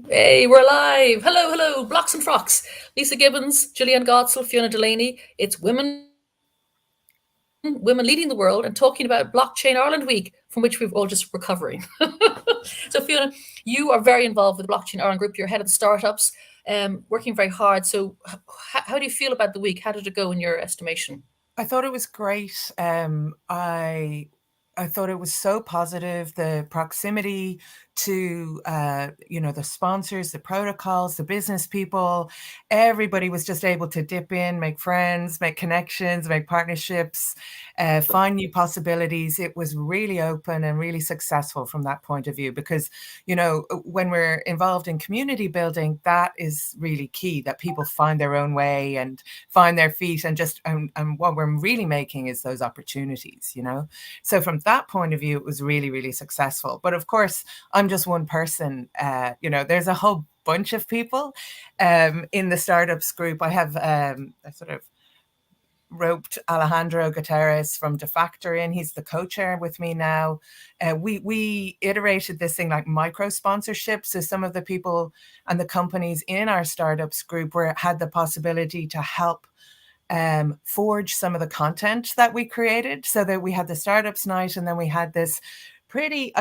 Hey, we're live. Hello, hello, Blocks and Frocks. Lisa Gibbons, Gillian Godsell, Fiona Delaney. It's women leading the world and talking about Blockchain Ireland Week, from which we've all just recovering. So, Fiona, you are very involved with the Blockchain Ireland group. You're head of the startups, working very hard. So, how do you feel about the week? How did it go in your estimation? I thought it was great. I thought it was so positive. The proximity to the sponsors, the protocols, the business people, everybody was just able to dip in, make friends, make connections, make partnerships, find new possibilities. It was really open and really successful from that point of view because when we're involved in community building, that is really key, that people find their own way and find their feet and what we're really making is those opportunities. So from that point of view, it was really, really successful. But of course, I'm just one person. There's a whole bunch of people in the startups group. I have a sort of roped Alejandro Gutierrez from Defactor in. He's the co-chair with me now. We iterated this thing like micro sponsorship. So some of the people and the companies in our startups group had the possibility to help forge some of the content that we created, so that we had the startups night, and then we had this pretty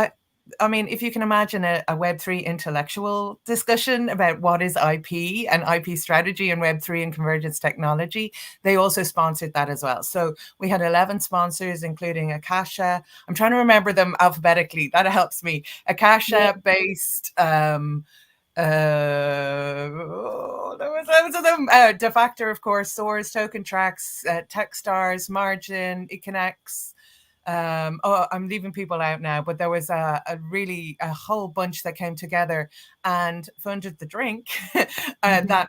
if you can imagine a Web3 intellectual discussion about what is IP and IP strategy and Web3 and convergence technology, they also sponsored that as well. So we had 11 sponsors, including Akasha. I'm trying to remember them alphabetically. That helps me. Akasha-based there was loads of them. Defactor, of course, Soars, Token Tracks, Techstars, Margin, Econex. I'm leaving people out now, but there was a whole bunch that came together and funded the drink that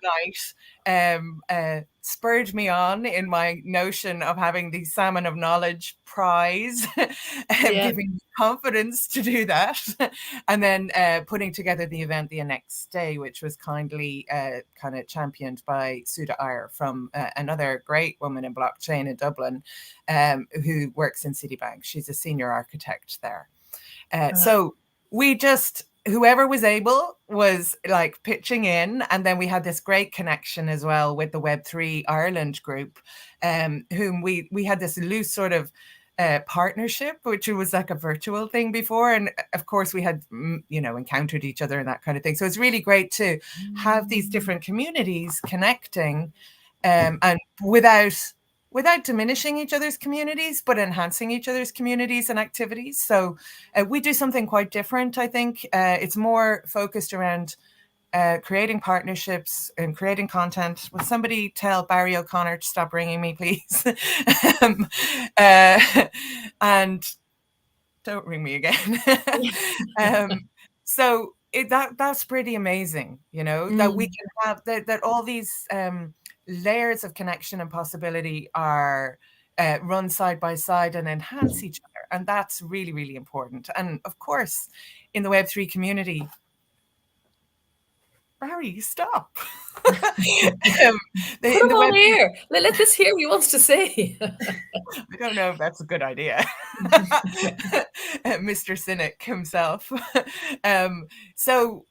night. Spurred me on in my notion of having the Salmon of Knowledge prize, giving me confidence to do that, and then putting together the event the next day, which was kindly kind of championed by Suda Iyer from another great woman in blockchain in Dublin, who works in Citibank. She's a senior architect there. So we just, whoever was able was like pitching in. And then we had this great connection as well with the Web3 Ireland group, whom we had this loose sort of partnership, which was like a virtual thing before. And of course we had, encountered each other and that kind of thing. So it's really great to have these different communities connecting, and without diminishing each other's communities, but enhancing each other's communities and activities. So we do something quite different, I think. It's more focused around creating partnerships and creating content. Will somebody tell Barry O'Connor to stop ringing me, please? And don't ring me again. So that's pretty amazing, that we can have that all these layers of connection and possibility are run side by side and enhance each other. And that's really, really important. And of course, in the Web3 community, Barry, stop. Put him on air. Let us hear what he wants to say. I don't know if that's a good idea. Mr. Cynic himself. So,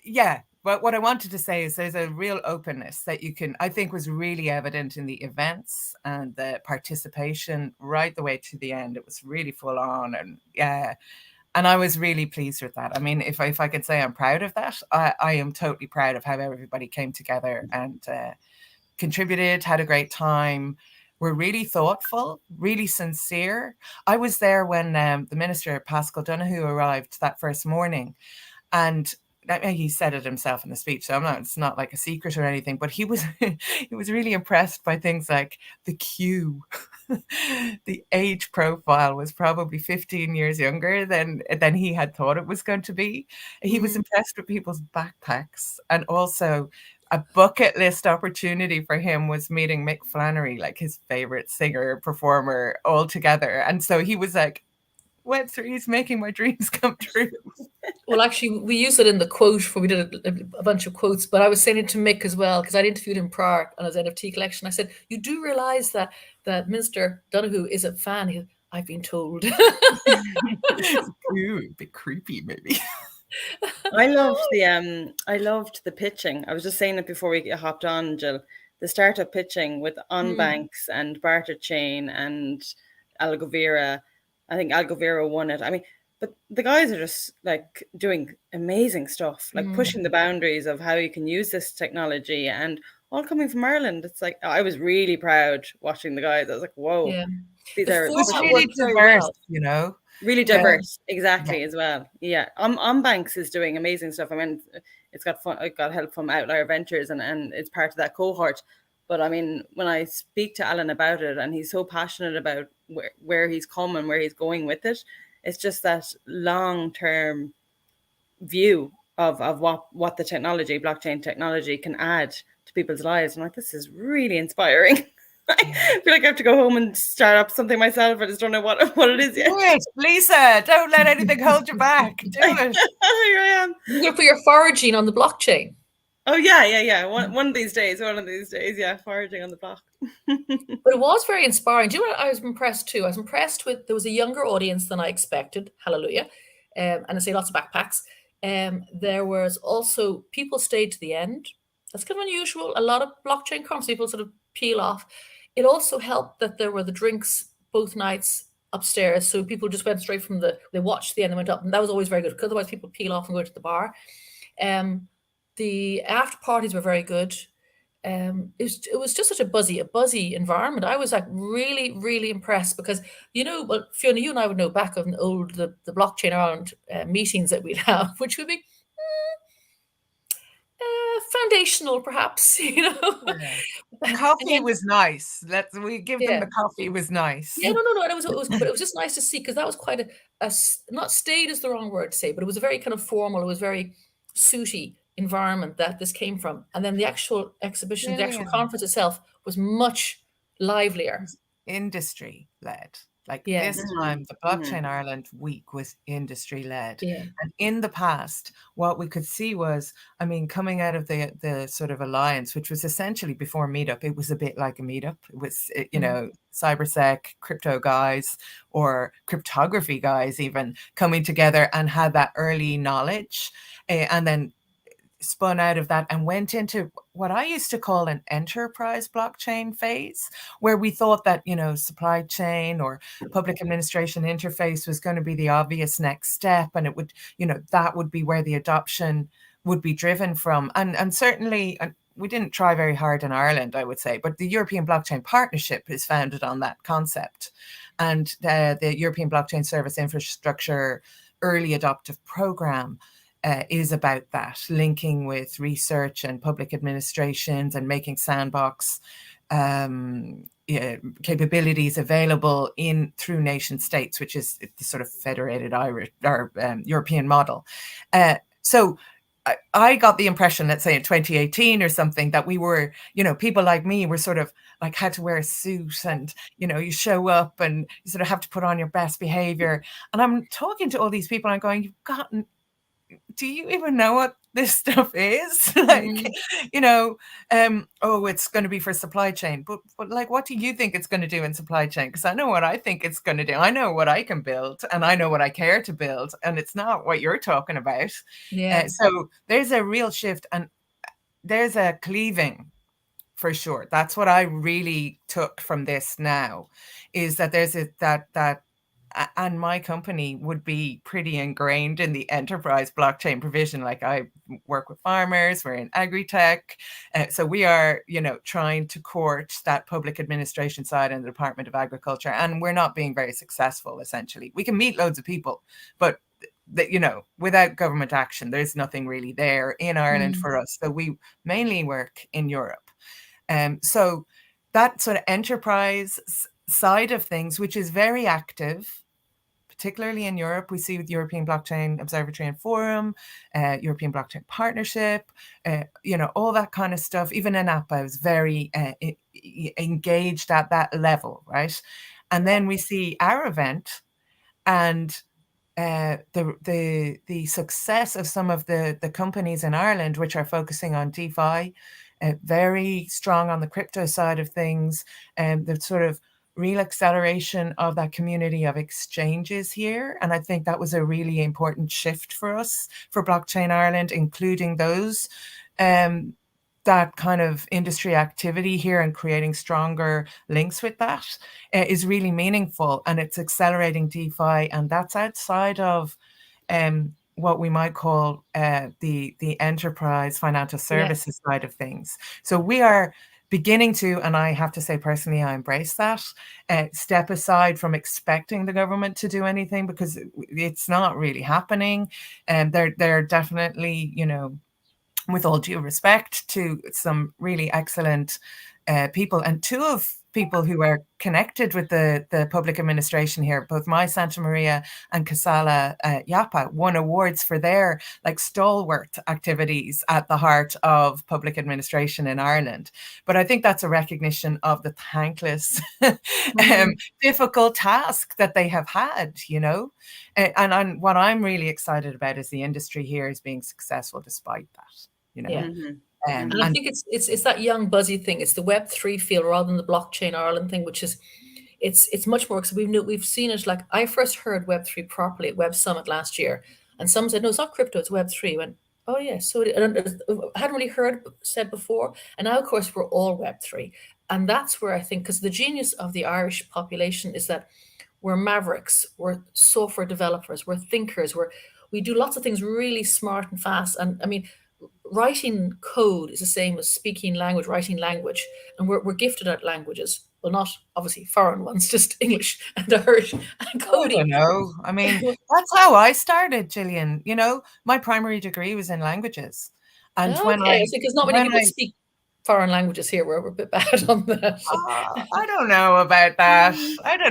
yeah. But what I wanted to say is there's a real openness that I think was really evident in the events and the participation right the way to the end. It was really full on, and I was really pleased with that. I mean, if I could say I'm proud of that, I am totally proud of how everybody came together and contributed, had a great time, were really thoughtful, really sincere. I was there when the Minister, Pascal Donoghue, arrived that first morning, and he said it himself in the speech, so it's not like a secret or anything, but he was he was really impressed by things like the queue. The age profile was probably 15 years younger than he had thought it was going to be. He was impressed with people's backpacks, and also a bucket list opportunity for him was meeting Mick Flannery, like his favorite singer, performer, all together. And so he was like, Web3 is making my dreams come true. Well, actually, we used it in the quote when we did a bunch of quotes, but I was saying it to Mick as well, because I'd interviewed him prior on his NFT collection. I said, you do realize that Minister Donoghue is a fan? He said, I've been told. Ooh, a bit creepy, maybe. I loved the pitching. I was just saying it before we hopped on, Jill. The startup pitching with Mm, Onbanks and Barter Chain and Algovera. I think Algovera won it. I mean, but the guys are just like doing amazing stuff, like mm, pushing the boundaries of how you can use this technology, and all coming from Ireland. It's like I was really proud watching the guys. I was like, whoa, yeah. these The are It was format pushing really worked very diverse, well. you know. really Yeah. diverse, Yeah. exactly, as well. Yeah, Banks is doing amazing stuff. I mean, it's got fun, it got help from Outlier Ventures, and it's part of that cohort. But I mean, when I speak to Alan about it, and he's so passionate about where he's come and where he's going with it, it's just that long term view of what the technology, blockchain technology, can add to people's lives. And like, this is really inspiring. I feel like I have to go home and start up something myself. I just don't know what it is Do yet. it, Lisa. Don't let anything hold you back. Do it. Here I am. You go for your foraging on the blockchain. Oh yeah, yeah, yeah. One of these days, one of these days, yeah, foraging on the block. But it was very inspiring. Do you know what I was impressed too? I was impressed with there was a younger audience than I expected. Hallelujah. And I say lots of backpacks. There was also people stayed to the end. That's kind of unusual. A lot of blockchain comps, people sort of peel off. It also helped that there were the drinks both nights upstairs. So people just went straight from they watched the end and went up. And that was always very good because otherwise people peel off and go to the bar. Um, the after parties were very good. It was just such a buzzy environment. I was like really, really impressed because well, Fiona, you and I would know back of the blockchain Ireland meetings that we'd have, which would be foundational, perhaps, Yeah. The and coffee then was nice. We give them yeah, the coffee was nice. yeah, no, and it was good, but it was just nice to see because that was quite not staid is the wrong word to say, but it was a very kind of formal, it was very suity environment that this came from, and then the actual exhibition, the actual Yeah. conference itself was much livelier. Was industry led. Like Yeah, this Mm-hmm. time, the Mm-hmm. Blockchain Ireland week was industry led. yeah, And in the past, what we could see was, I mean, coming out of the sort of alliance, which was essentially before Meetup, it was a bit like a Meetup. It was, mm, cybersec, crypto guys, or cryptography guys even coming together and had that early knowledge. And then spun out of that and went into what I used to call an enterprise blockchain phase, where we thought that, supply chain or public administration interface was going to be the obvious next step. And it would, that would be where the adoption would be driven from. And certainly, we didn't try very hard in Ireland, I would say, but the European Blockchain Partnership is founded on that concept. And the European Blockchain Service Infrastructure Early Adoptive Program is about that, linking with research and public administrations and making sandbox capabilities available through nation states, which is the sort of federated Irish or European model. So I got the impression, let's say in 2018 or something, that we were, people like me were sort of like had to wear a suit and, you show up and you sort of have to put on your best behavior. And I'm talking to all these people and I'm going, do you even know what this stuff is? Like, mm, oh, it's going to be for supply chain, but like, what do you think it's going to do in supply chain? Because I know what I think it's going to do. I know what I can build and I know what I care to build, and it's not what you're talking about. yeah, So there's a real shift and there's a cleaving for sure. That's what I really took from this now, is that there's that and my company would be pretty ingrained in the enterprise blockchain provision. Like I work with farmers, we're in agri-tech. So we are, trying to court that public administration side in the Department of Agriculture. And we're not being very successful, essentially. We can meet loads of people, but that, without government action, there's nothing really there in Ireland mm, for us. So we mainly work in Europe. So that sort of enterprise side of things, which is very active, particularly in Europe, we see with European Blockchain Observatory and Forum, European Blockchain Partnership, all that kind of stuff. Even in APA is very engaged at that level, right? And then we see our event and the success of some of the companies in Ireland which are focusing on DeFi, very strong on the crypto side of things, and the sort of real acceleration of that community of exchanges here. And I think that was a really important shift for us, for Blockchain Ireland, including those that kind of industry activity here and creating stronger links with that is really meaningful, and it's accelerating DeFi, and that's outside of what we might call the enterprise financial services side of things. So we are beginning to, and I have to say personally, I embrace that, step aside from expecting the government to do anything, because it's not really happening. And they're definitely, you know, with all due respect to some really excellent people, and two of people who are connected with the public administration here, both Mai Santa Maria and Kasala Yapa, won awards for their like stalwart activities at the heart of public administration in Ireland. But I think that's a recognition of the thankless, difficult task that they have had, you know. And what I'm really excited about is the industry here is being successful despite that, you know. Yeah. And I think it's that young buzzy thing. It's the Web3 feel rather than the Blockchain Ireland thing, which is it's much more, because we've seen it. Like, I first heard Web3 properly at Web Summit last year, and someone said, "No, it's not crypto, it's Web3." I went, "Oh yeah." So I hadn't really heard said before, and now of course we're all Web3, and that's where I think, because the genius of the Irish population is that we're mavericks, we're software developers, we're thinkers, we do lots of things really smart and fast. And I mean, writing code is the same as speaking language, writing language, and we're gifted at languages. Well, not obviously foreign ones, just English and Irish and coding. I don't know. I mean, that's how I started, Gillian. You know, my primary degree was in languages, and because not many people speak foreign languages here. We're a bit bad on that. I don't know about that.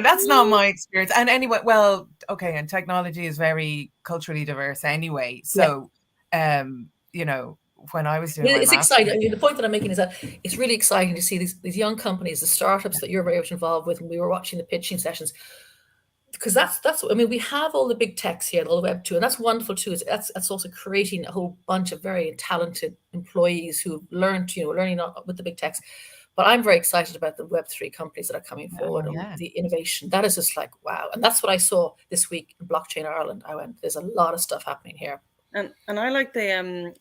That's not my experience. And anyway, well, okay, and technology is very culturally diverse anyway. So, you know, when I was doing it's exciting. I mean, the point that I'm making is that it's really exciting to see these young companies, the startups that you're very much involved with, and we were watching the pitching sessions, because that's I mean, we have all the big techs here, all the Web2, and that's wonderful too. That's also creating a whole bunch of very talented employees who've learned, you know, learning with the big techs. But I'm very excited about the Web3 companies that are coming forward and the innovation. That is just like, wow. And that's what I saw this week in Blockchain Ireland. I went, there's a lot of stuff happening here. And I like the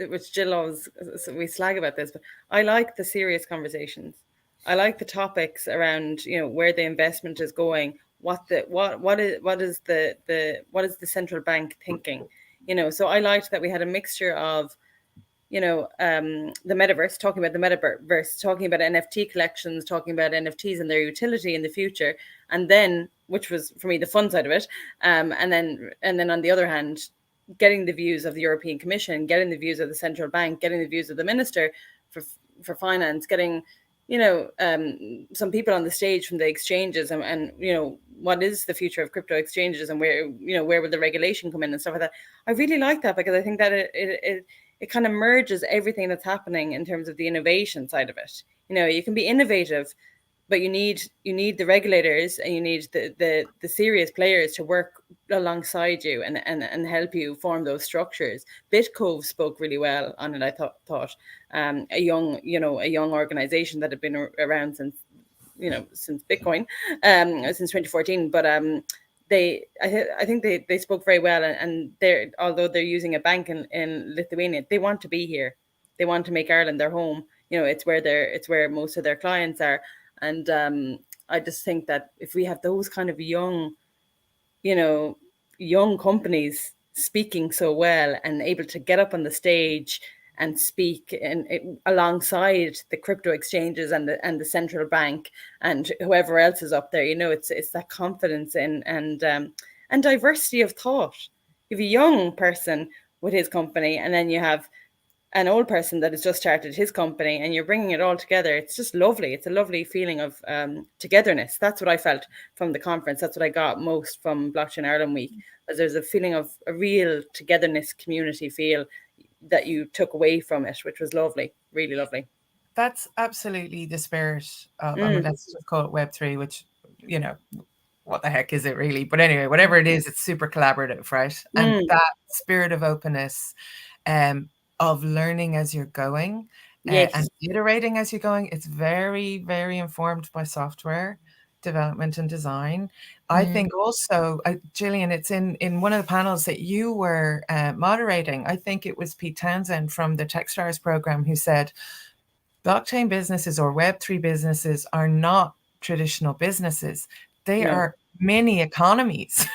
which Jill always, we slag about this, but I like the serious conversations. I like the topics around, you know, where the investment is going, what is the central bank thinking, you know. So I liked that we had a mixture of, you know, the metaverse, talking about the metaverse, talking about NFT collections, talking about NFTs and their utility in the future, and then, which was for me the fun side of it, and then on the other hand, getting the views of the European Commission, getting the views of the central bank, getting the views of the Minister for Finance, getting, you know, some people on the stage from the exchanges, and you know, what is the future of crypto exchanges, and where will the regulation come in and stuff like that. I really like that, because I think that it kind of merges everything that's happening in terms of the innovation side of it. You know, you can be innovative, but you need the regulators, and you need the serious players to work alongside you and help you form those structures. BitCove spoke really well on it. I thought a young organization that had been around since Bitcoin, since 2014, but I think they spoke very well, and although they're using a bank in Lithuania, they want to be here. They want to make Ireland their home. You know, it's where most of their clients are. And I just think that if we have those kind of young companies speaking so well and able to get up on the stage and speak alongside the crypto exchanges and the central bank and whoever else is up there, you know, it's that confidence and diversity of thought. You have a young person with his company, and then you have an old person that has just started his company, and you're bringing it all together. It's just lovely. It's a lovely feeling of togetherness. That's what I felt from the conference. That's what I got most from Blockchain Ireland Week, as there's a feeling of a real togetherness, community feel that you took away from it, which was lovely, really lovely. That's absolutely the spirit of, I mean, let's just call it Web3, which, you know, what the heck is it really? But anyway, whatever it is, it's super collaborative, right? And that spirit of openness, of learning as you're going, and iterating as you're going, it's very, very informed by software development and design. I think also, Gillian, it's in one of the panels that you were moderating. I think it was Pete Townsend from the Techstars program who said, blockchain businesses or Web3 businesses are not traditional businesses. They No. are mini economies.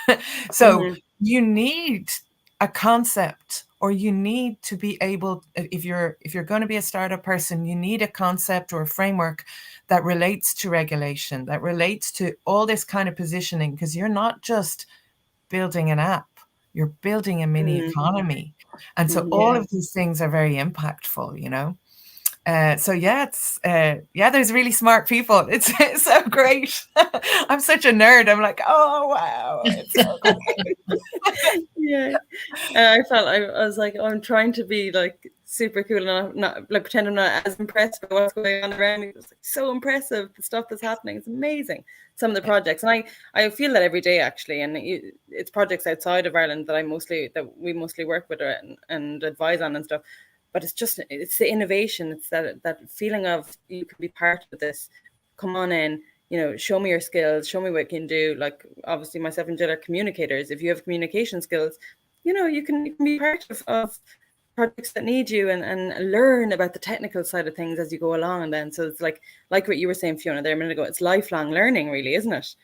So Mhm. you need a concept, or you need to be able, if you're going to be a startup person, you need a concept or a framework that relates to regulation, that relates to all this kind of positioning, because you're not just building an app, you're building a mini economy. And so all of these things are very impactful, you know. So yeah, it's there's really smart people. It's so great. I'm such a nerd. I'm like, oh wow, it's so great. Yeah. And I felt I was like, oh, I'm trying to be like super cool and not like pretend I'm not as impressed by what's going on around me. It was like so impressive, the stuff that's happening. It's amazing. Some of the projects, and I feel that every day actually. And it's projects outside of Ireland that we mostly work with and advise on and stuff. But it's the innovation. It's that feeling of you can be part of this. Come on in, show me your skills, show me what you can do. Like obviously myself and Jill are communicators. If you have communication skills, you can be part of projects that need you and learn about the technical side of things as you go along. And then, so it's like what you were saying, Fiona, there a minute ago, it's lifelong learning really, isn't it?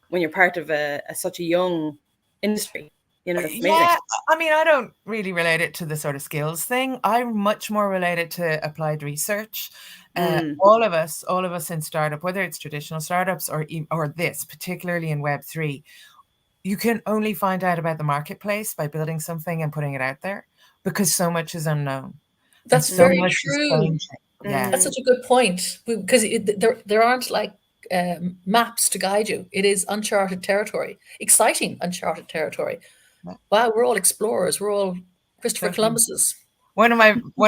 When you're part of such a young industry, it's amazing. Yeah, I mean, I don't really relate it to the sort of skills thing. I much more relate it to applied research. All of us in startup, whether it's traditional startups or this, particularly in Web3, you can only find out about the marketplace by building something and putting it out there, because so much is unknown. That's so very much is true. changing. Yeah, That's such a good point, because there aren't like maps to guide you. It is uncharted territory, exciting uncharted territory. Wow, we're all explorers. We're all Christopher totally. Columbuses. One of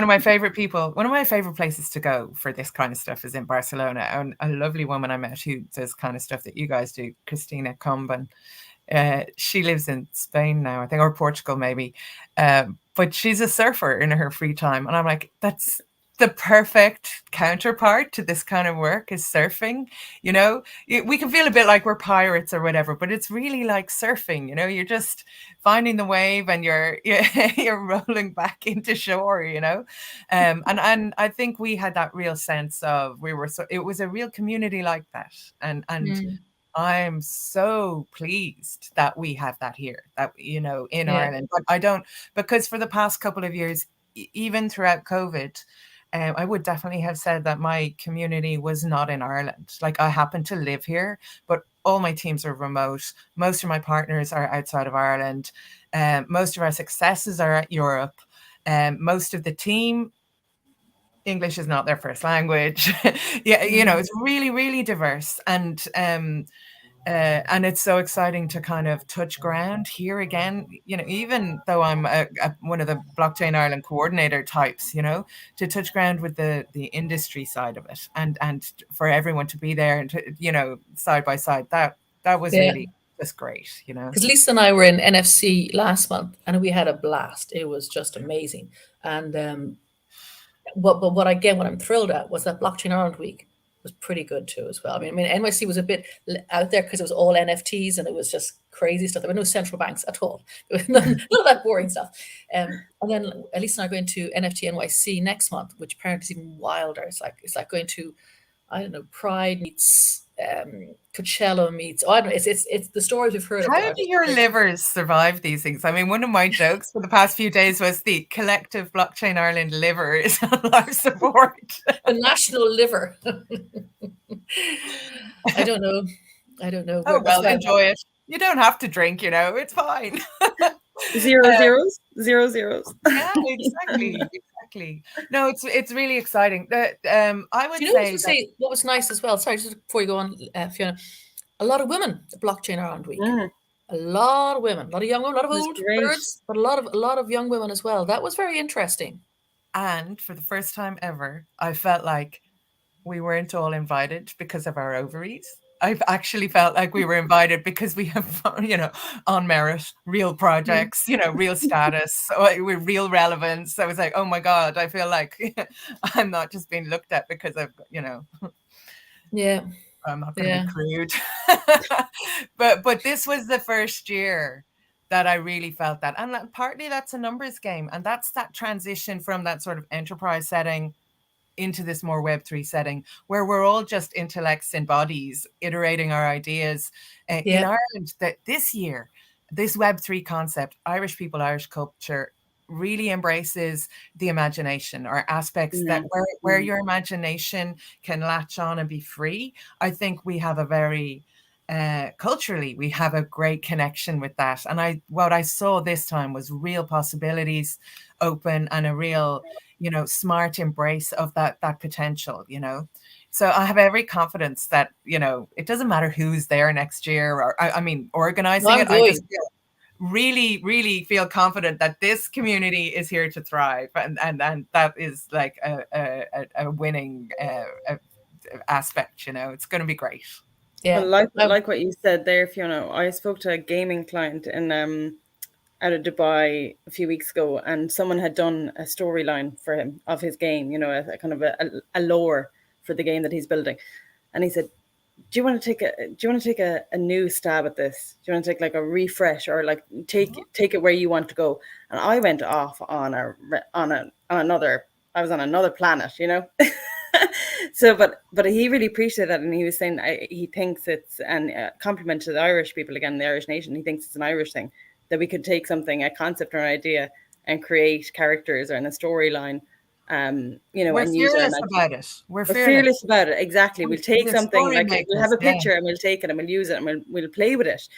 my favorite places to go for this kind of stuff is in Barcelona. And a lovely woman I met who does kind of stuff that you guys do, Christina Comban. She lives in Spain now, I think, or Portugal maybe. But she's a surfer in her free time. And I'm like, that's the perfect counterpart to this kind of work, is surfing. We can feel a bit like we're pirates or whatever, but it's really like surfing. You're just finding the wave and you're rolling back into shore. And I think we had that real sense of it was a real community like that. And I'm so pleased that we have that here, in Ireland. But I don't, because for the past couple of years, even throughout COVID, I would definitely have said that my community was not in Ireland. Like, I happen to live here, but all my teams are remote. Most of my partners are outside of Ireland. Most of our successes are at Europe. Most of the team, English is not their first language. It's really, really diverse. And it's so exciting to kind of touch ground here again, even though I'm one of the Blockchain Ireland coordinator types, to touch ground with the industry side of it, and for everyone to be there and to, side by side, that was really just great, Because Lisa and I were in NFC last month and we had a blast. It was just amazing. And what I'm thrilled at was that Blockchain Ireland Week was pretty good too as well. I mean, NYC was a bit out there because it was all NFTs and it was just crazy stuff. There were no central banks at all. There was none of that boring stuff. And then Elise and I are going to NFT NYC next month, which apparently is even wilder. It's like going to, I don't know, Pride meets Coachella meets. I don't know. It's the stories we've heard. How do your livers survive these things? I mean, one of my jokes for the past few days was the collective Blockchain Ireland liver is on life support. The national liver. I don't know. Oh, well, enjoy it. You don't have to drink, it's fine. Zero zeros. Yeah, exactly. No, it's really exciting. I would say what was nice as well. Sorry, just before you go on, Fiona. A lot of women at Blockchain Ireland Week. A lot of women, a lot of young women, a lot of old birds, but a lot of young women as well. That was very interesting. And for the first time ever, I felt like we weren't all invited because of our ovaries. I've actually felt like we were invited because we have, on merit, real projects, real status, with real relevance. I was like, oh my God, I feel like I'm not just being looked at because I've, Yeah. I'm not going to be Yeah. crude. But this was the first year that I really felt that. And partly that's a numbers game. And that's that transition from that sort of enterprise setting into this more Web3 setting where we're all just intellects and bodies iterating our ideas. In Yeah. Ireland, that this year, this Web3 concept, Irish people, Irish culture, really embraces the imagination or aspects that where your imagination can latch on and be free. I think we have a very culturally, we have a great connection with that. And what I saw this time was real possibilities open and a real, smart embrace of that potential, So I have every confidence that, it doesn't matter who's there next year or, I mean, No, organizing I'm it. I just going. really, really feel confident that this community is here to thrive. And that is like a winning aspect, It's going to be great. Well, Yeah. like what you said there, Fiona, I spoke to a gaming client in out of Dubai a few weeks ago, and someone had done a storyline for him of his game, a kind of a lore for the game that he's building. And he said, do you want to take a new stab at this? Do you want to take like a refresh or like take it where you want to go? And I went off on another, I was on another planet, So, but he really appreciated that, and he was saying he thinks it's and compliment to the Irish people again, the Irish nation. He thinks it's an Irish thing that we could take something, a concept or an idea, and create characters or in a storyline, We're and use our fearless imagination. about it. We're We're fearless. fearless about it. Exactly. We'll take We're something story like we'll have makers. a Yeah. picture and we'll take it and we'll use it and we'll play with it.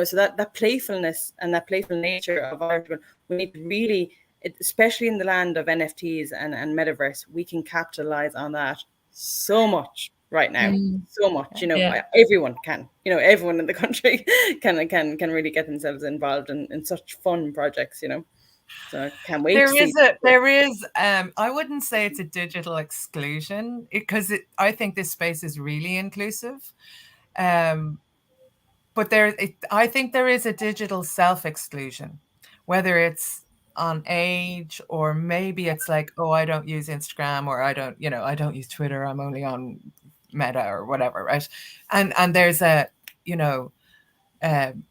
So that playfulness and that playful nature of art, we need to really, especially in the land of NFTs and metaverse, we can capitalize on that so much right now. So much. Yeah. Everyone can. Everyone in the country can really get themselves involved in such fun projects. So I can't wait to see. There is, I wouldn't say it's a digital exclusion because I think this space is really inclusive. But I think there is a digital self-exclusion, whether it's on age or maybe it's like, oh, I don't use Instagram or I don't use Twitter. I'm only on Meta or whatever, right? And there's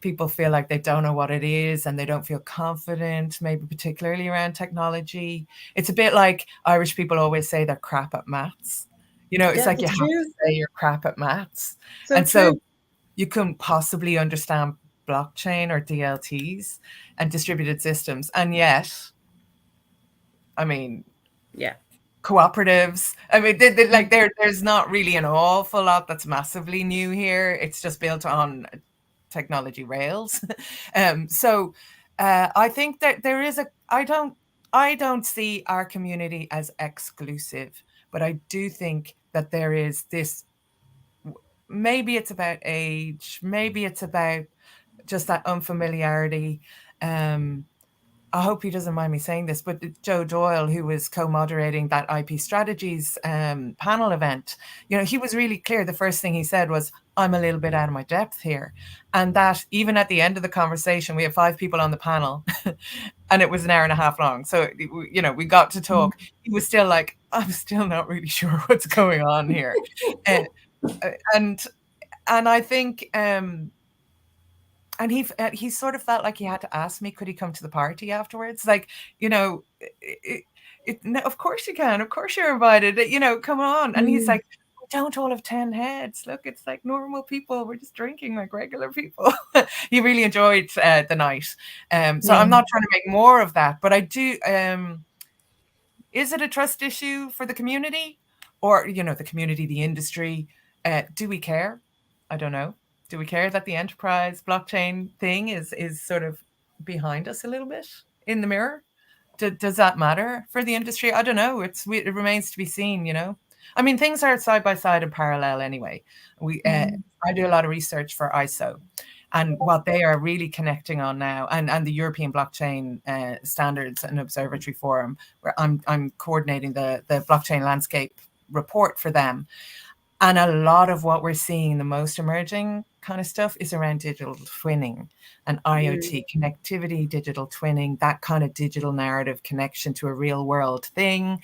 people feel like they don't know what it is and they don't feel confident, maybe particularly around technology. It's a bit like Irish people always say they're crap at maths. It's Yeah, like you that's have true. to say you're crap at maths. So And true. so you couldn't possibly understand blockchain or DLTs and distributed systems. And yet, I mean, Yeah. cooperatives. I mean, there's not really an awful lot that's massively new here. It's just built on technology rails. So I think that there is I don't see our community as exclusive, but I do think that there is this, maybe it's about age, maybe it's about just that unfamiliarity. I hope he doesn't mind me saying this, but Joe Doyle, who was co-moderating that IP Strategies panel event, he was really clear. The first thing he said was, I'm a little bit out of my depth here. And that even at the end of the conversation, we had 5 people on the panel and it was an hour and a half long. So, we got to talk. He was still like, I'm still not really sure what's going on here. And I think, and he sort of felt like he had to ask me, could he come to the party afterwards? Like, no, of course you can. Of course you're invited. Come on. And he's like, we don't all have 10 heads. Look, it's like normal people. We're just drinking like regular people. He really enjoyed the night. So I'm not trying to make more of that, but I do. Is it a trust issue for the community, or the community, the industry? Do we care? I don't know. Do we care that the enterprise blockchain thing is sort of behind us a little bit in the mirror? Does that matter for the industry? I don't know. It remains to be seen. I mean, things are side by side in parallel anyway. I do a lot of research for ISO, and what they are really connecting on now, and the European Blockchain Standards and Observatory Forum, where I'm coordinating the blockchain landscape report for them. And a lot of what we're seeing, the most emerging kind of stuff, is around digital twinning and IoT connectivity, digital twinning, that kind of digital narrative connection to a real world thing.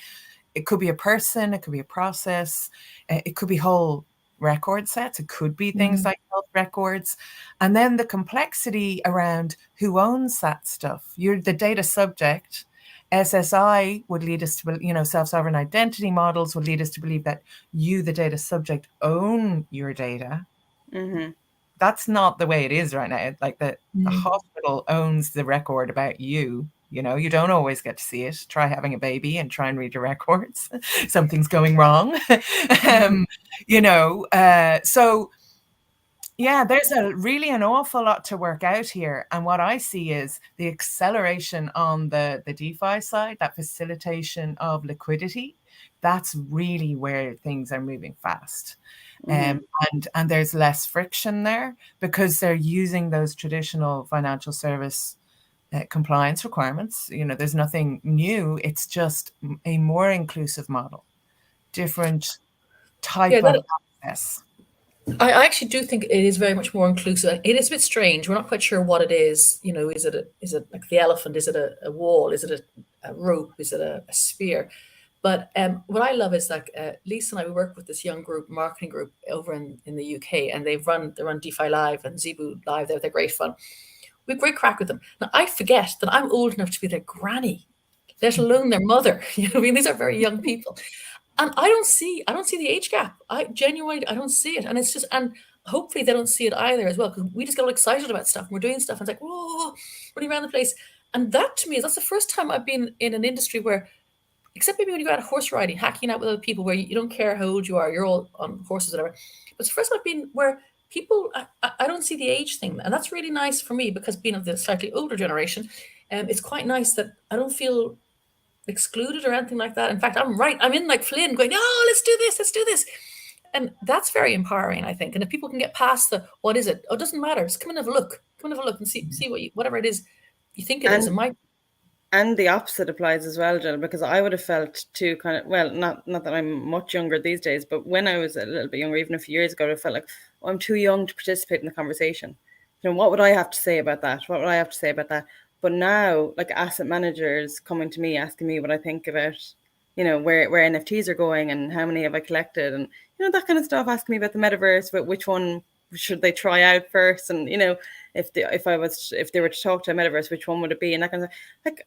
It could be a person, it could be a process, it could be whole record sets. It could be things like health records. And then the complexity around who owns that stuff. You're the data subject. SSI would lead us to, self-sovereign identity models would lead us to believe that you, the data subject, own your data. That's not the way it is right now. Like the hospital owns the record about you. You don't always get to see it. Try having a baby and try and read your records. Something's going wrong. So yeah, there's really an awful lot to work out here. And what I see is the acceleration on the DeFi side, that facilitation of liquidity. That's really where things are moving fast. And there's less friction there because they're using those traditional financial service compliance requirements. There's nothing new. It's just a more inclusive model, different type of access. I actually do think it is very much more inclusive. It is a bit strange. We're not quite sure what it is. Is it like the elephant? Is it a wall? Is it a rope? Is it a sphere? But what I love is like Lisa and I, we work with this young group, marketing group over in the UK, and they run DeFi Live and Zebu Live. They're great fun. We have great crack with them. Now I forget that I'm old enough to be their granny, let alone their mother. These are very young people. And I don't see the age gap. I genuinely don't see it. And it's just, and hopefully they don't see it either as well, because we just get all excited about stuff and we're doing stuff and it's like, whoa, running around the place. And that to me that's the first time I've been in an industry where, except maybe when you go out horse riding, hacking out with other people where you don't care how old you are, you're all on horses or whatever. But it's the first time I've been where people, I don't see the age thing. And that's really nice for me because being of the slightly older generation, it's quite nice that I don't feel excluded or anything like that. In fact, I'm in like Flynn going, oh, let's do this. And that's very empowering, I think. And if people can get past the, what is it? Oh, it doesn't matter. Just come and have a look. Come and have a look and see whatever it is you think it is. It might. And the opposite applies as well, Jill, because I would have felt too kind of, well, not that I'm much younger these days, but when I was a little bit younger, even a few years ago, I felt like, oh, I'm too young to participate in the conversation. What would I have to say about that? What would I have to say about that? But now, like asset managers coming to me, asking me what I think about, where NFTs are going and how many have I collected and, that kind of stuff, asking me about the metaverse, but which one should they try out first? And, if they were to talk to a metaverse, which one would it be? And that kind of like,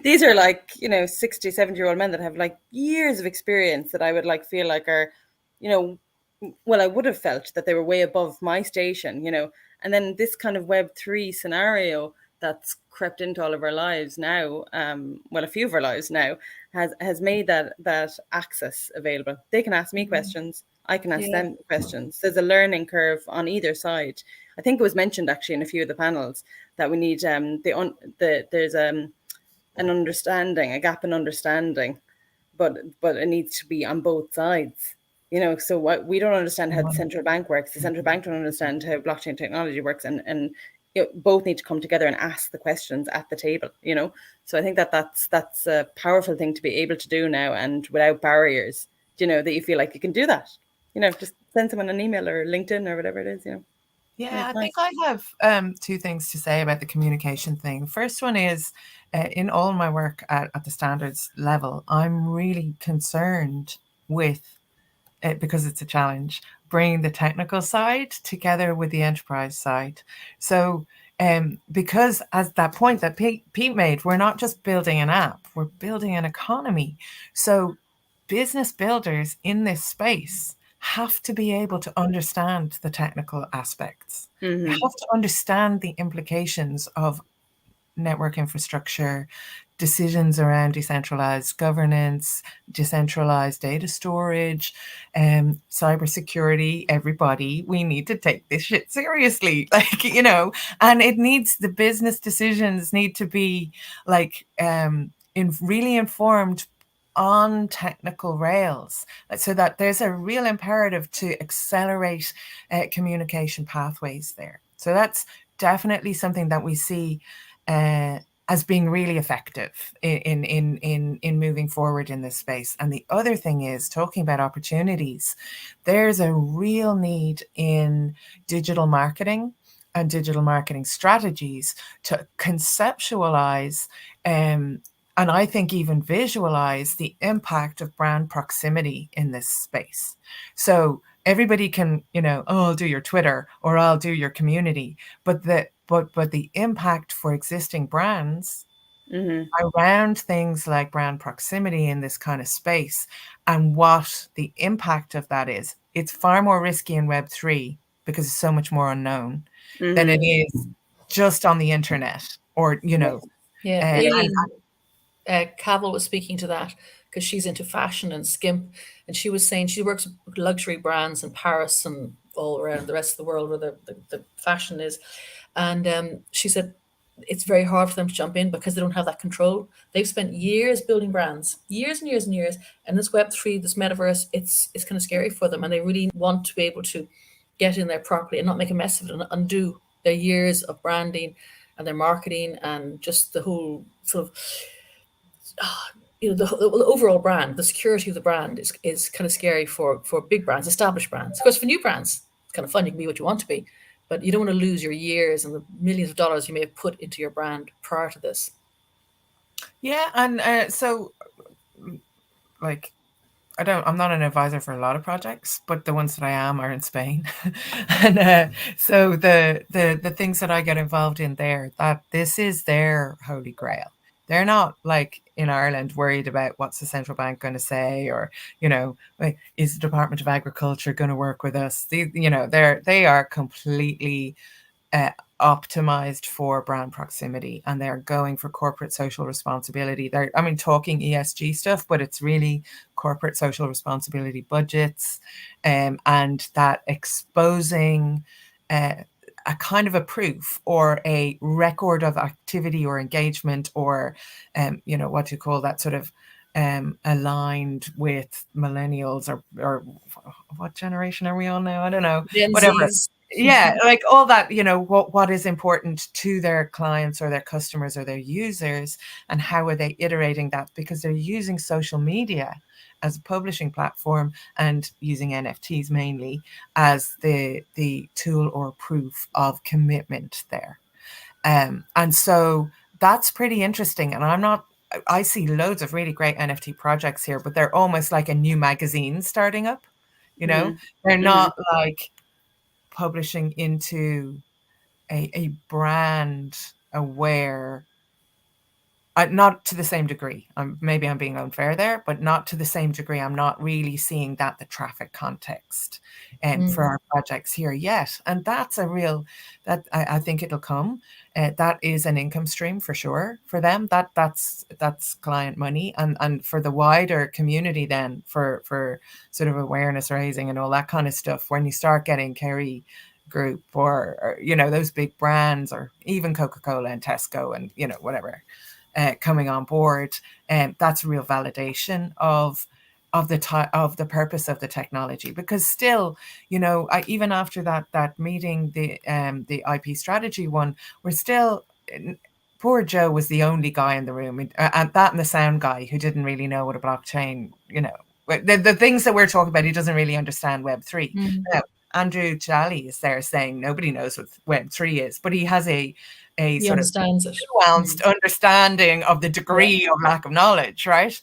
these are like, 60, 70-year-old men that have like years of experience that I would like feel like are, well, I would have felt that they were way above my station, and then this kind of Web3 scenario that's crept into all of our lives now, well, a few of our lives now, has made that access available. They can ask me questions. I can ask them questions. There's a learning curve on either side. I think it was mentioned actually in a few of the panels that we need there's an understanding, a gap in understanding, but it needs to be on both sides. So what we don't understand how the central bank works. The central bank don't understand how blockchain technology works, and both need to come together and ask the questions at the table. So I think that's a powerful thing to be able to do now, and without barriers. That you feel like you can do that. Just send someone an email or LinkedIn or whatever it is. Yeah, I think I have two things to say about the communication thing. First one is, in all my work at the standards level, I'm really concerned with it because it's a challenge, bringing the technical side together with the enterprise side. So because as that point that Pete made, we're not just building an app, we're building an economy. So business builders in this space have to be able to understand the technical aspects. You have to understand the implications of network infrastructure, decisions around decentralized governance, decentralized data storage, cybersecurity. Everybody, we need to take this shit seriously, and the business decisions need to be really informed on technical rails, so that there's a real imperative to accelerate communication pathways there. So that's definitely something that we see as being really effective in moving forward in this space. And the other thing is, talking about opportunities, there's a real need in digital marketing and digital marketing strategies to conceptualize and I think even visualize the impact of brand proximity in this space. So everybody can, oh, I'll do your Twitter or I'll do your community, but the impact for existing brands Mm-hmm. around things like brand proximity in this kind of space and what the impact of that is, it's far more risky in Web3 because it's so much more unknown than it Mm-hmm. is just on the internet or, Yes. Yeah, Yes. and Aileen Cavill was speaking to that because she's into fashion and skimp, and she was saying she works with luxury brands in Paris and all around the rest of the world where the fashion is, and she said it's very hard for them to jump in because they don't have that control. They've spent years building brands, years and years and years, and this Web3, this metaverse, it's kind of scary for them, and they really want to be able to get in there properly and not make a mess of it and undo their years of branding and their marketing and just the whole sort of the overall brand, the security of the brand is kind of scary for big brands, established brands. Of course, for new brands, it's kind of fun. You can be what you want to be, but you don't want to lose your years and the millions of dollars you may have put into your brand prior to this. yeah, and so like I'm not an advisor for a lot of projects, but the ones that I am are in Spain. And so the things that I get involved in there, that this is their holy grail. They're not like in Ireland worried about what's the central bank going to say, or, like, is the Department of Agriculture going to work with us? They are completely uh, optimized for brand proximity, and they're going for corporate social responsibility. Talking ESG stuff, but it's really corporate social responsibility budgets, and that exposing a kind of a proof or a record of activity or engagement, or what do you call that, sort of aligned with millennials, or what generation are we on now? I don't know, Gen whatever. Z's. Yeah, like all that, what is important to their clients or their customers or their users, and how are they iterating that, because they're using social media as a publishing platform and using NFTs mainly as the tool or proof of commitment there. And so that's pretty interesting. And I see loads of really great NFT projects here, but they're almost like a new magazine starting up, you know? They're Mm-hmm. not like publishing into a brand aware, not to the same degree. Maybe I'm being unfair there, but not to the same degree. I'm not really seeing the traffic context for Mm. our projects here yet. And that's a real, that I think it'll come. That is an income stream for sure for them. That's client money, and for the wider community then, for sort of awareness raising and all that kind of stuff. When you start getting Kerry Group, or those big brands, or even Coca-Cola and Tesco and whatever, coming on board, and that's real validation of the purpose of the technology. Because still, even after that meeting, the IP strategy one, we're still, poor Joe was the only guy in the room, and the sound guy who didn't really know what a blockchain, the things that we're talking about, he doesn't really understand Web3. Mm. Andrew Jolly is there saying nobody knows what Web3 is, but he has a He sort of understands it. nuanced understanding of the Yeah. degree of lack of knowledge, right?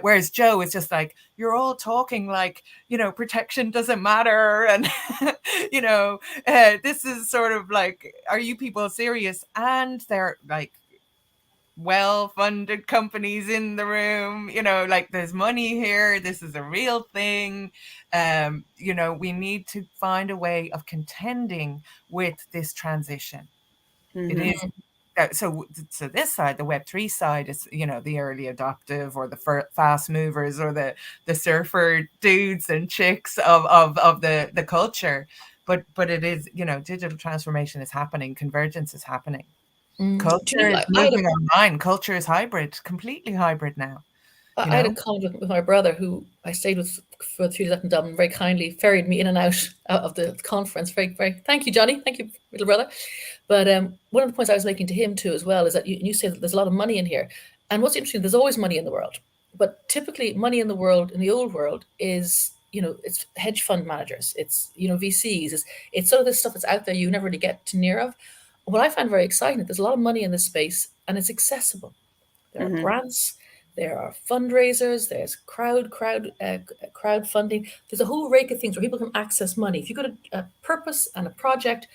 Whereas Joe is just like, you're all talking like, protection doesn't matter. And, this is sort of like, are you people serious? And they're like, well-funded companies in the room, like, there's money here, this is a real thing. We need to find a way of contending with this transition. It Mm-hmm. is so this side, the Web3 side, is the early adoptive, or the fast movers, or the surfer dudes and chicks of the culture. But it is, digital transformation is happening, convergence is happening. Mm. Do you Culture know, is moving online. Culture is hybrid, completely hybrid now, you I had a know? comment with my brother who I stayed with for 3 days up in Dublin, very kindly ferried me in and out of the conference. Very, very, thank you, Johnny. Thank you, little brother. But one of the points I was making to him too, as well, is that you say that there's a lot of money in here. And what's interesting, there's always money in the world. But typically, money in the world, in the old world, is, it's hedge fund managers, it's, VCs, it's sort of this stuff that's out there you never really get to near of. What I find very exciting, there's a lot of money in this space and it's accessible. there are grants, there are fundraisers, there's crowdfunding. There's a whole rake of things where people can access money. If you've got a purpose and a project,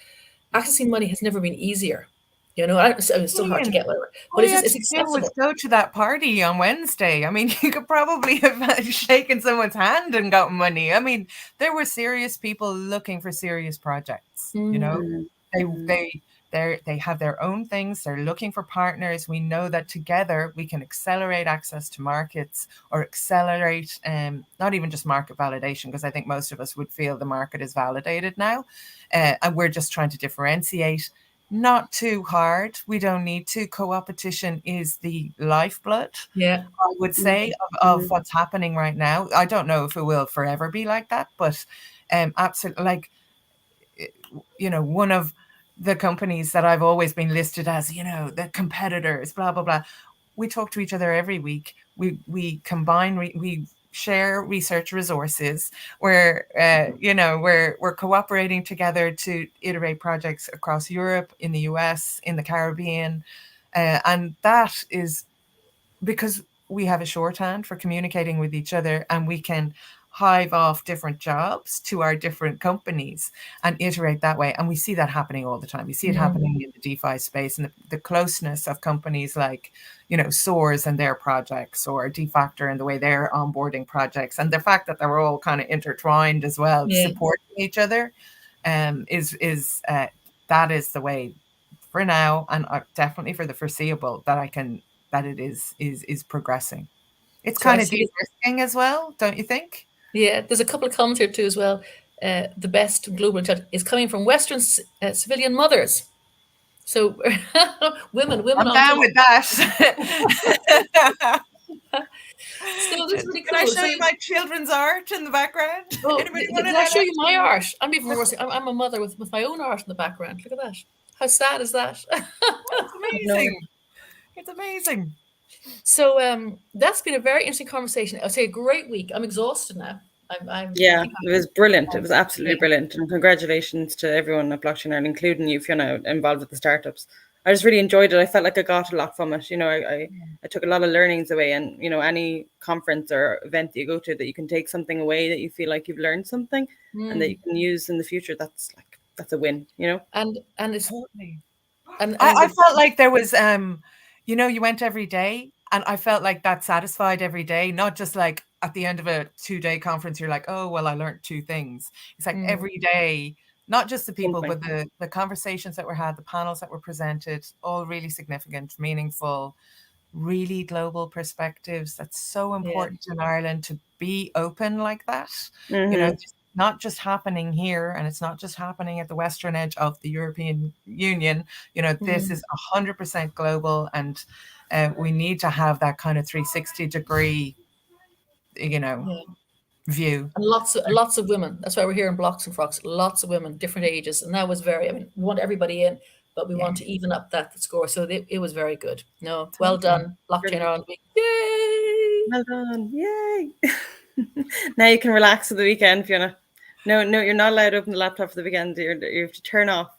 accessing money has never been easier. It's still hard to Brilliant. get, whatever, All but you it's had just, to it's do was accessible. go to that party on Wednesday. I mean, you could probably have shaken someone's hand and got money. I mean, there were serious people looking for serious projects. They have their own things. They're looking for partners. We know that together we can accelerate access to markets, or accelerate not even just market validation, because I think most of us would feel the market is validated now, and we're just trying to differentiate. Not too hard. We don't need to. Co-opetition is the lifeblood, Yeah. I would say, of what's happening right now. I don't know if it will forever be like that, but absolutely, like, one of the companies that I've always been listed as, the competitors, blah, blah, blah. We talk to each other every week. We combine, we share research resources. We're cooperating together to iterate projects across Europe, in the US, in the Caribbean. And that is because we have a shorthand for communicating with each other, and we can hive off different jobs to our different companies and iterate that way. And we see that happening all the time. We see it happening in the DeFi space, and the closeness of companies like, Soars and their projects, or DeFactor and the way they're onboarding projects, and the fact that they're all kind of intertwined as well, supporting each other, that is the way for now, and definitely for the foreseeable, that it is progressing. It's So I kind of see. de-risking as well, don't you think? Yeah, there's a couple of comments here too as well. The best global intelligence is coming from Western civilian mothers. So women I'm on down top. with that. So this is really Can I cool. show So, you my children's art in the background? Anybody want to did know I show that? you my art? I'm even worse. I'm a mother with my own art in the background. Look at that. How sad is that? It's amazing. It's amazing. So that's been a very interesting conversation. I'll say a great week. I'm exhausted now. I Yeah, think it was brilliant. It was absolutely Yeah. brilliant. And congratulations to everyone at Blockchain Ireland, including you, Fiona, involved with the startups. I just really enjoyed it. I felt like I got a lot from it. I took a lot of learnings away, and, any conference or event that you go to, that you can take something away, that you feel like you've learned something and that you can use in the future. That's a win, and it's Totally. and I felt like there was, you went every day, and I felt like that satisfied every day, not just like at the end of a 2-day conference, you're like, oh, well, I learned 2 things. It's like every day, not just the people, but the conversations that were had, the panels that were presented, all really significant, meaningful, really global perspectives. That's so important in Ireland, to be open like that. It's not just happening here, and it's not just happening at the western edge of the European Union. This is 100% global, and we need to have that kind of 360-degree, view. And lots of women. That's why we're here in Blocks and Frocks. Lots of women, different ages, and that was very. I mean, we want everybody in, but we want to even up that score. So it was very good. No, well done, Blockchain Ireland Week. Yay! Well done. Yay. Now you can relax for the weekend, Fiona. No, you're not allowed to open the laptop for the weekend. You have to turn off.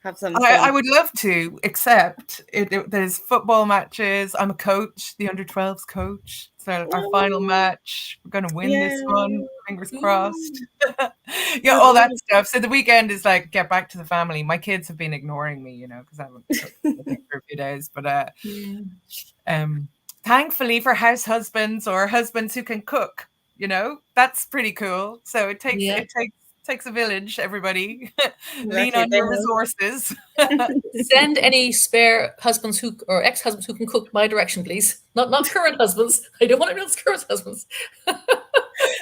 Have some fun. I would love to, except there's football matches. I'm a coach, the under-12s coach. So our final match, we're going to win this one. Fingers crossed. All that stuff. So the weekend is like, get back to the family. My kids have been ignoring me, because I haven't cooked for a few days. But thankfully for house husbands, or husbands who can cook, that's pretty cool. So it takes a village, everybody. Lean on your resources. Send any spare husbands or ex-husbands who can cook my direction, please. Not current husbands. I don't want anyone else's current husbands.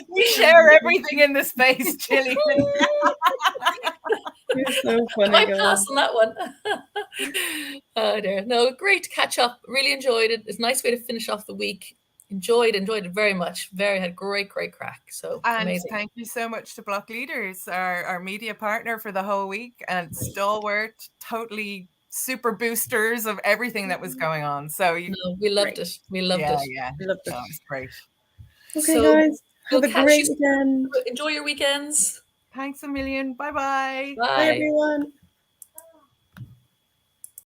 We share everything in the space, Gillian. You're so funny. I pass on that one. Oh dear. No, great to catch up. Really enjoyed it. It's a nice way to finish off the week. Enjoyed it very much. Had great crack. So and amazing. Thank you so much to Block Leaders, our media partner for the whole week, and stalwart, totally super boosters of everything that was going on. So we loved it. We loved it. Yeah, we loved it. It was great. Okay, so, guys, have a great weekend. Enjoy your weekends. Thanks a million. Bye-bye. Bye. Bye, everyone.